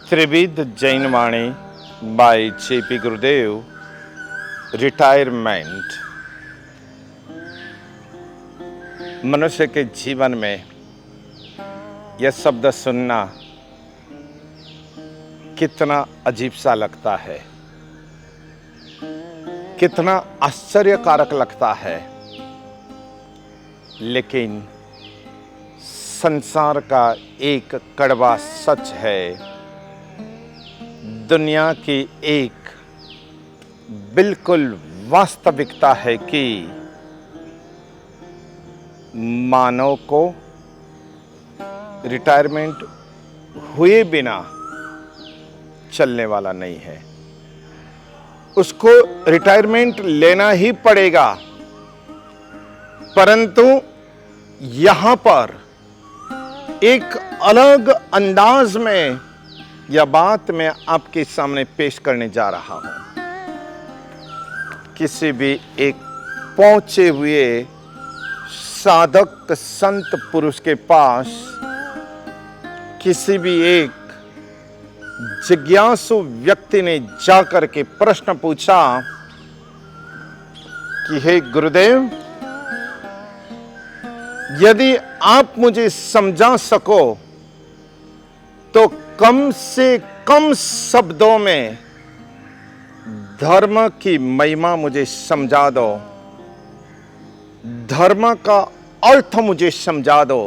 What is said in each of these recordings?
त्रिविध जैन वाणी bye JP गुरुदेव retirement. मनुष्य के जीवन में यह शब्द सुनना कितना अजीब सा लगता है, कितना आश्चर्यकारक लगता है, लेकिन संसार का एक कड़वा सच है, दुनिया की एक बिल्कुल वास्तविकता है कि मानव को रिटायरमेंट हुए बिना चलने वाला नहीं है। उसको रिटायरमेंट लेना ही पड़ेगा, परंतु यहां पर एक अलग अंदाज में यह बात मैं आपके सामने पेश करने जा रहा हूं। किसी भी एक पहुंचे हुए साधक संत पुरुष के पास किसी भी एक जिज्ञासु व्यक्ति ने जाकर के प्रश्न पूछा कि हे गुरुदेव, यदि आप मुझे समझा सको तो कम से कम शब्दों में धर्म की महिमा मुझे समझा दो, धर्म का अर्थ मुझे समझा दो।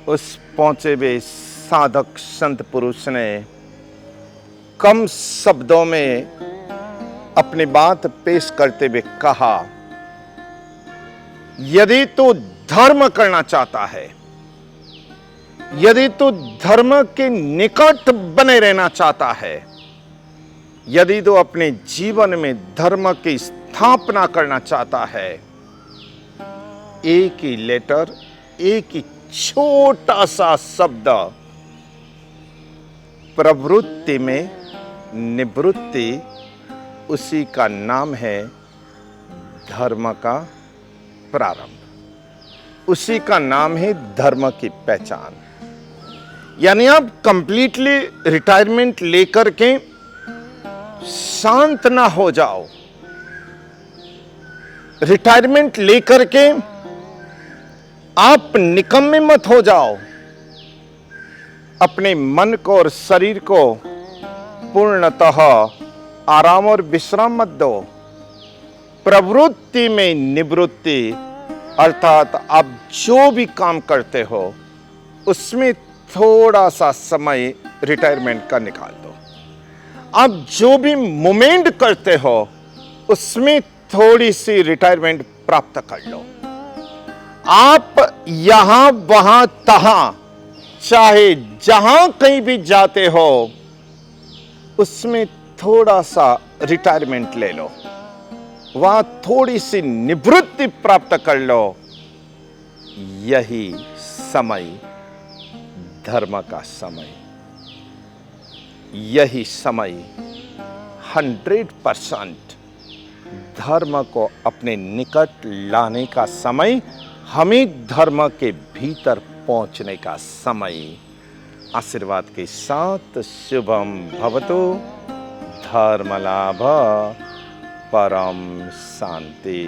उस पहुंचे हुए साधक संत पुरुष ने कम शब्दों में अपनी बात पेश करते हुए कहा, यदि तू धर्म करना चाहता है, यदि तू धर्म के निकट बने रहना चाहता है, यदि तू अपने जीवन में धर्म की स्थापना करना चाहता है, एक ही लेटर, एक ही छोटा सा शब्द, प्रवृत्ति में निवृत्ति, उसी का नाम है धर्म का प्रारंभ, उसी का नाम है धर्म की पहचान। यानी आप कंप्लीटली रिटायरमेंट लेकर के शांत ना हो जाओ, रिटायरमेंट लेकर के आप निकम्मे मत हो जाओ, अपने मन को और शरीर को पूर्णतः आराम और विश्राम मत दो। प्रवृत्ति में निवृत्ति अर्थात आप जो भी काम करते हो उसमें थोड़ा सा समय रिटायरमेंट का निकाल दो। आप जो भी मूवमेंट करते हो उसमें थोड़ी सी रिटायरमेंट प्राप्त कर लो। आप यहां वहां तहां चाहे जहां कहीं भी जाते हो उसमें थोड़ा सा रिटायरमेंट ले लो, वहां थोड़ी सी निवृत्ति प्राप्त कर लो। यही समय धर्म का समय, यही समय 100% धर्म को अपने निकट लाने का समय, हमें धर्म के भीतर पहुंचने का समय। आशीर्वाद के साथ शुभम भवतु, धर्म लाभ, परम शांति।